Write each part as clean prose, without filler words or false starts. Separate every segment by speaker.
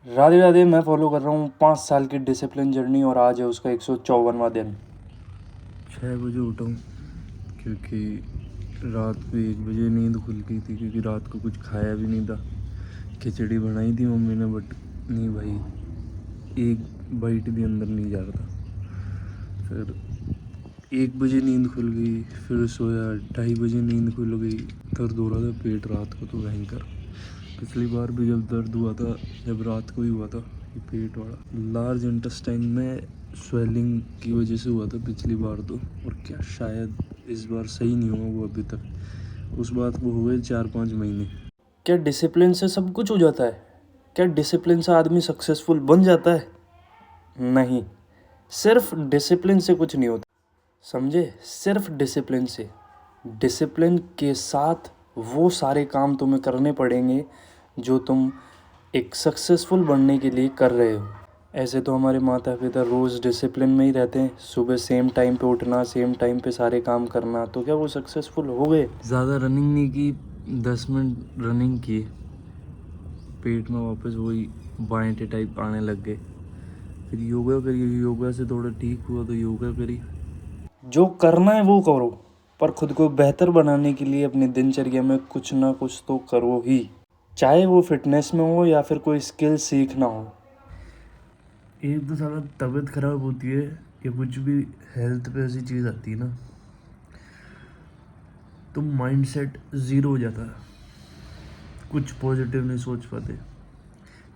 Speaker 1: राधे राधे। मैं फॉलो कर रहा हूँ 5 साल की डिसिप्लिन जर्नी और आज है उसका 154वां दिन।
Speaker 2: 6 बजे उठा हूँ क्योंकि रात को 1 बजे नींद खुल गई थी, क्योंकि रात को कुछ खाया भी नहीं था। खिचड़ी बनाई थी मम्मी ने, बट नहीं भाई, एक बाइट भी अंदर नहीं जा रहा था। फिर 1 बजे नींद खुल गई, फिर सोया। 2:30 बजे नींद खुल गई। दर्द हो रहा था पेट रात को तो भयंकर। पिछली बार भी जब दर्द हुआ था, जब रात को ही हुआ था, ये पेट वाला लार्ज इंटेस्टाइन में स्वेलिंग की वजह से हुआ था पिछली बार तो। और क्या शायद इस बार सही नहीं हुआ वो अभी तक। उस बात को हो गए 4-5 महीने।
Speaker 1: क्या डिसिप्लिन से सब कुछ हो जाता है? क्या डिसिप्लिन से आदमी सक्सेसफुल बन जाता है? नहीं, सिर्फ डिसिप्लिन से कुछ नहीं होता। समझे? सिर्फ डिसिप्लिन से। डिसिप्लिन के साथ वो सारे काम तुम्हें करने पड़ेंगे जो तुम एक सक्सेसफुल बनने के लिए कर रहे हो। ऐसे तो हमारे माता पिता रोज़ डिसिप्लिन में ही रहते हैं, सुबह सेम टाइम पे उठना, सेम टाइम पे सारे काम करना, तो क्या वो सक्सेसफुल हो गए?
Speaker 2: ज़्यादा रनिंग नहीं की, 10 मिनट रनिंग की, पेट में वापस वही बाएंटे टाइप आने लग गए। फिर योगा करी, योगा से थोड़ा ठीक हुआ तो योगा करी।
Speaker 1: जो करना है वो करो, पर खुद को बेहतर बनाने के लिए अपनी दिनचर्या में कुछ ना कुछ तो करो ही, चाहे वो फिटनेस में हो या फिर कोई स्किल सीखना हो।
Speaker 2: एक तो साला तबीयत खराब होती है या कुछ भी हेल्थ पे ऐसी चीज़ आती है ना, तो माइंड सेट ज़ीरो हो जाता है। कुछ पॉजिटिव नहीं सोच पाते,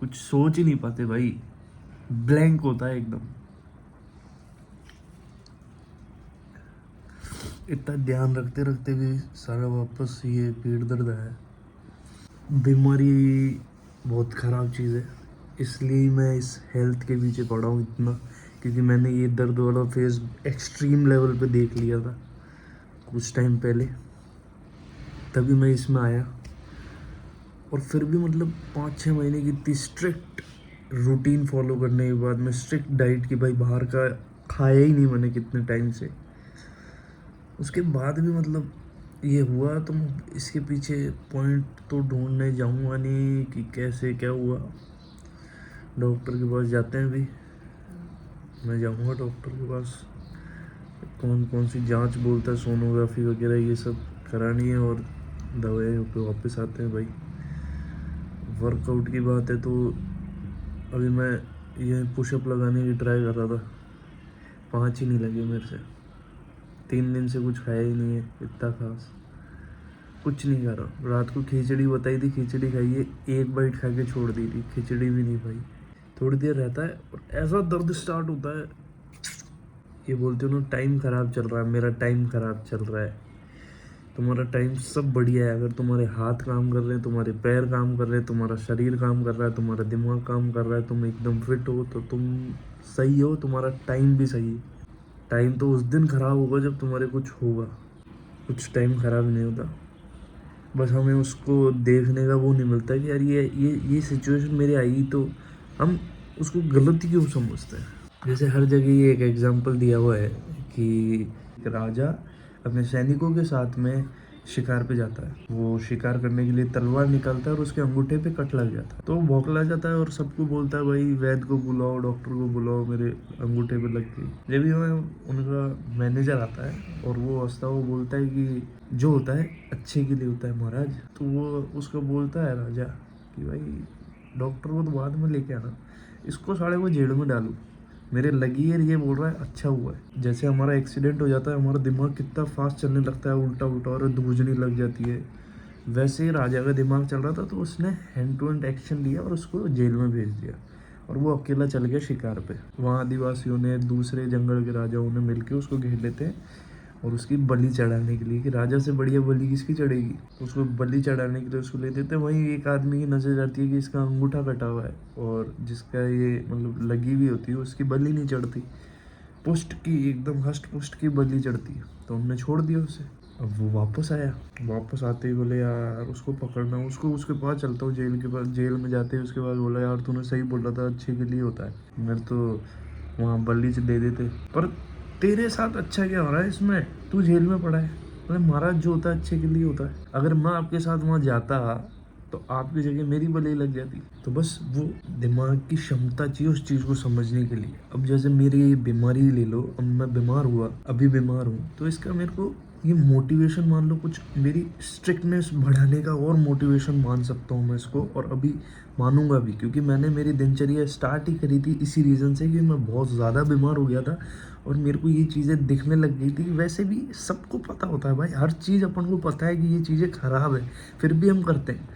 Speaker 2: कुछ सोच ही नहीं पाते भाई। ब्लैंक होता है एकदम। इतना ध्यान रखते रखते भी सारा वापस ये पेट दर्द है। बीमारी बहुत ख़राब चीज़ है, इसलिए मैं इस हेल्थ के पीछे पड़ा हूँ इतना, क्योंकि मैंने ये दर्द वाला फेज़ एक्सट्रीम लेवल पे देख लिया था कुछ टाइम पहले, तभी मैं इसमें आया। और फिर भी मतलब 5-6 महीने की इतनी स्ट्रिक्ट रूटीन फॉलो करने के बाद में, स्ट्रिक्ट डाइट की, भाई बाहर का खाया ही नहीं मैंने कितने टाइम से, उसके बाद भी मतलब ये हुआ, तो मैं इसके पीछे पॉइंट तो ढूंढने जाऊंगा नहीं कि कैसे क्या हुआ। डॉक्टर के पास जाते हैं अभी, मैं जाऊंगा डॉक्टर के पास। कौन कौन सी जांच बोलता है, सोनोग्राफी वगैरह ये सब करानी है, और दवाई पे वापस आते हैं भाई। वर्कआउट की बात है तो अभी मैं ये पुशअप लगाने की ट्राई कर रहा था, 5 ही नहीं लगे मेरे से। 3 दिन से कुछ खाया ही नहीं है इतना खास, कुछ नहीं खा रहा। रात को खिचड़ी बताई थी, खिचड़ी खाई है, एक बाइट खा के छोड़ दी थी, खिचड़ी भी नहीं खाई। थोड़ी देर रहता है और ऐसा दर्द स्टार्ट होता है। ये बोलते हो ना टाइम ख़राब चल रहा है, मेरा टाइम ख़राब चल रहा है। तुम्हारा टाइम सब बढ़िया है अगर तुम्हारे हाथ काम कर रहे हैं, तुम्हारे पैर काम कर रहे हैं, तुम्हारा शरीर काम कर रहा है, तुम्हारा दिमाग काम कर रहा है, तुम एकदम फिट हो, तो तुम सही हो, तुम्हारा टाइम भी सही है। टाइम तो उस दिन ख़राब होगा जब तुम्हारे कुछ होगा, कुछ टाइम ख़राब नहीं होता। बस हमें उसको देखने का वो नहीं मिलता कि यार ये सिचुएशन मेरी आई, तो हम उसको गलत क्यों समझते हैं। जैसे हर जगह ये एक एग्जांपल दिया हुआ है कि एक राजा अपने सैनिकों के साथ में शिकार पे जाता है। वो शिकार करने के लिए तलवार निकालता है और उसके अंगूठे पे कट लग जाता है, तो वो बौखला जाता है और सबको बोलता है भाई वैद्य को बुलाओ, डॉक्टर को बुलाओ, मेरे अंगूठे पे लग गई। जब भी वह उनका मैनेजर आता है और वो हंसता, वो बोलता है कि जो होता है अच्छे के लिए होता है महाराज। तो वो उसको बोलता है राजा कि भाई डॉक्टर को तो बाद में लेके आना, इसको साढ़े को जेल में डालू, मेरे लगी है, ये बोल रहा है अच्छा हुआ है। जैसे हमारा एक्सीडेंट हो जाता है, हमारा दिमाग कितना फास्ट चलने लगता है, उल्टा उल्टा, और धूजनी लग जाती है। वैसे ही राजा का दिमाग चल रहा था, तो उसने हैंड टू हैंड एक्शन लिया और उसको जेल में भेज दिया, और वो अकेला चल गया शिकार पे। वहाँ आदिवासियों ने, दूसरे जंगल के राजाओं ने मिलकर उसको घेर लेते हैं और उसकी बलि चढ़ाने के लिए, कि राजा से बढ़िया बलि किसकी चढ़ेगी, तो उसको बलि चढ़ाने के लिए उसको ले देते हैं। वहीं एक आदमी की नजर जाती है कि इसका अंगूठा कटा हुआ है, और जिसका ये मतलब लगी हुई होती है उसकी बलि नहीं चढ़ती, पुष्ट की, एकदम हष्ट पुष्ट की बलि चढ़ती है। तो हमने छोड़ दिया उसे। अब वो वापस आया, वापस आते ही बोले यार उसको पकड़ना, उसको उसके पास चलता हूँ, जेल के पास। जेल में जाते ही उसके बाद बोला यार तूने सही बोला था, अच्छे के लिए होता है, मेरे तो वहाँ बलि से दे देते, पर तेरे साथ अच्छा क्या हो रहा है इसमें, तू जेल में पड़ा है। अरे महाराज जो होता है अच्छे के लिए होता है। अगर मैं आपके साथ वहाँ जाता तो आपकी जगह मेरी भले ही लग जाती। तो बस वो दिमाग की क्षमता चाहिए उस चीज़ को समझने के लिए। अब जैसे मेरी बीमारी ले लो, अब मैं बीमार हुआ, अभी बीमार हूँ, तो इसका मेरे को ये मोटिवेशन मान लो, कुछ मेरी स्ट्रिक्टनेस बढ़ाने का और मोटिवेशन मान सकता हूँ मैं इसको, और अभी मानूंगा भी, क्योंकि मैंने मेरी दिनचर्या स्टार्ट ही करी थी इसी रीज़न से कि मैं बहुत ज़्यादा बीमार हो गया था और मेरे को ये चीज़ें दिखने लग गई थी। वैसे भी सबको पता होता है भाई, हर चीज़ अपन को पता है कि ये चीज़ें ख़राब है, फिर भी हम करते हैं।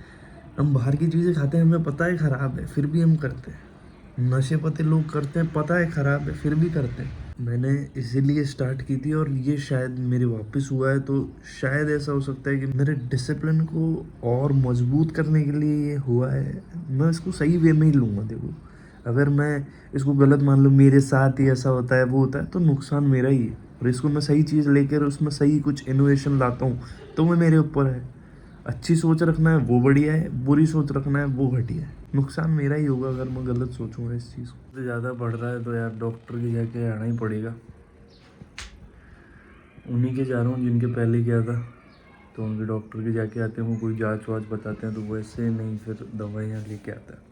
Speaker 2: हम बाहर की चीज़ें खाते हैं, हमें पता है ख़राब है, फिर भी हम करते हैं। नशे पते लोग करते हैं, पता है ख़राब है, फिर भी करते हैं। मैंने इसीलिए स्टार्ट की थी और ये शायद मेरे वापस हुआ है, तो शायद ऐसा हो सकता है कि मेरे डिसिप्लिन को और मजबूत करने के लिए ये हुआ है। मैं इसको सही वे में ही लूँगा। देखो, अगर मैं इसको गलत मान लूँ, मेरे साथ ही ऐसा होता है, वो होता है, तो नुकसान मेरा ही है। और इसको मैं सही चीज़ लेकर उसमें सही कुछ इनोवेशन लाता हूँ तो वो मेरे ऊपर है। अच्छी सोच रखना है वो बढ़िया है, बुरी सोच रखना है वो घटिया है। नुकसान मेरा ही होगा अगर मैं गलत सोचूंगा इस चीज़ को। तो ज़्यादा बढ़ रहा है तो यार डॉक्टर के जाके आना ही पड़ेगा। उन्हीं के जा रहा हूँ जिनके पहले किया था, तो उनके डॉक्टर के जाके आते हैं, वो कोई जाँच वाच बताते हैं, तो वैसे नहीं फिर दवाइयाँ लेके आता है।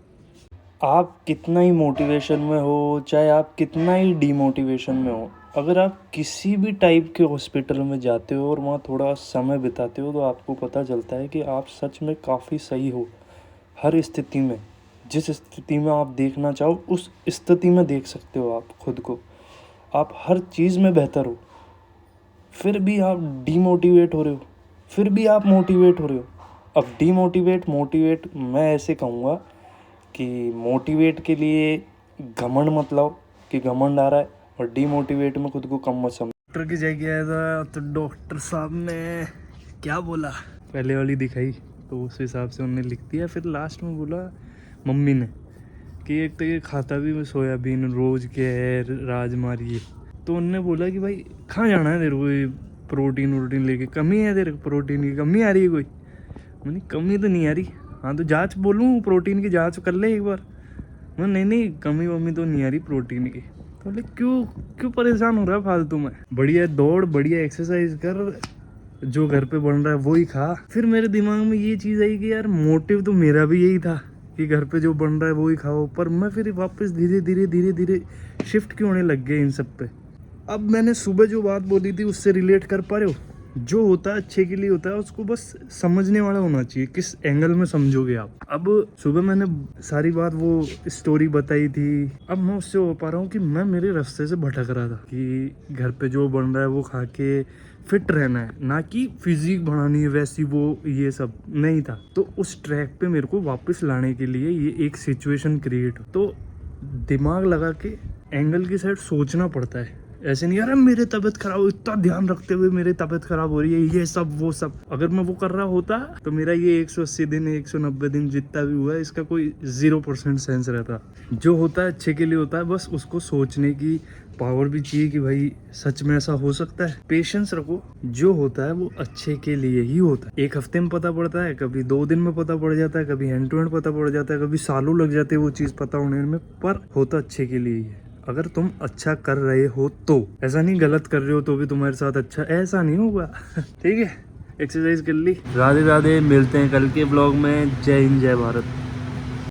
Speaker 1: आप कितना ही मोटिवेशन में हो, चाहे आप कितना ही डीमोटिवेशन में हो, अगर आप किसी भी टाइप के हॉस्पिटल में जाते हो और वहाँ थोड़ा समय बिताते हो, तो आपको पता चलता है कि आप सच में काफ़ी सही हो। हर स्थिति में, जिस स्थिति में आप देखना चाहो उस स्थिति में देख सकते हो आप खुद को। आप हर चीज़ में बेहतर हो, फिर भी आप डीमोटिवेट हो रहे हो, फिर भी आप मोटिवेट हो रहे हो। अब डीमोटिवेट मोटिवेट मैं ऐसे कहूँगा कि मोटिवेट के लिए घमंड मत लाओ कि घमंड आ रहा है, और डीमोटिवेट में खुद को कम मत समझो। डॉक्टर की जगह आया था तो डॉक्टर साहब ने क्या बोला, पहले वाली दिखाई तो उस हिसाब से उन्होंने लिख दिया। फिर लास्ट में बोला मम्मी ने कि एक तो ये खाता भी सोयाबीन रोज़ के है, राजमारी है। तो उन्होंने बोला कि भाई कहाँ जाना है तेरे को, ये प्रोटीन वोटीन लेके, कमी है तेरे को, प्रोटीन की कमी आ रही है कोई? मैंने कमी तो नहीं आ रही। हाँ तो जांच बोलूँ, प्रोटीन की जांच कर ले एक बार। मैं नहीं कमी वमी तो नहीं आ रही प्रोटीन की। तो बोले क्यों परेशान हो रहा है फालतू में, बढ़िया दौड़, बढ़िया एक्सरसाइज कर, जो घर पे बन रहा है वो ही खा। फिर मेरे दिमाग में ये चीज़ आई कि यार मोटिव तो मेरा भी यही था कि घर पे जो बन रहा है वो ही खाओ, पर मैं फिर वापस धीरे धीरे शिफ्ट क्यों होने लग गया इन सब पे। अब मैंने सुबह जो बात बोली थी उससे रिलेट कर पा रहे हो? जो होता है अच्छे के लिए होता है, उसको बस समझने वाला होना चाहिए, किस एंगल में समझोगे आप। अब सुबह मैंने सारी बात वो स्टोरी बताई थी, अब मैं उससे हो पा रहा हूँ कि मैं मेरे रास्ते से भटक रहा था कि घर पे जो बन रहा है वो खा के फिट रहना है, ना कि फिजिक बढ़ानी है वैसी, वो ये सब नहीं था। तो उस ट्रैक पे मेरे को वापस लाने के लिए ये एक सिचुएशन क्रिएट हो, तो दिमाग लगा के एंगल की साइड सोचना पड़ता है। ऐसे नहीं यार मेरे तबीयत खराब, इतना ध्यान रखते हुए मेरी तबीयत खराब हो रही है, ये सब वो सब। अगर मैं वो कर रहा होता तो मेरा ये 180 दिन 190 दिन जितना भी हुआ है इसका कोई 0% सेंस रहता। जो होता है अच्छे के लिए होता है, बस उसको सोचने की पावर भी चाहिए कि भाई सच में ऐसा हो सकता है। पेशेंस रखो, जो होता है वो अच्छे के लिए ही होता है। एक हफ्ते में पता पड़ता है, कभी 2 दिन में पता पड़ जाता है, कभी हैंड टू हैंड पता पड़ जाता है, कभी सालों लग जाते हैं वो चीज़ पता होने में, पर होता अच्छे के लिए ही है। अगर तुम अच्छा कर रहे हो तो, ऐसा नहीं गलत कर रहे हो तो भी तुम्हारे साथ अच्छा, ऐसा नहीं होगा। ठीक है, एक्सरसाइज कर ली। राधे राधे, मिलते हैं कल के ब्लॉग में। जय हिंद, जय भारत।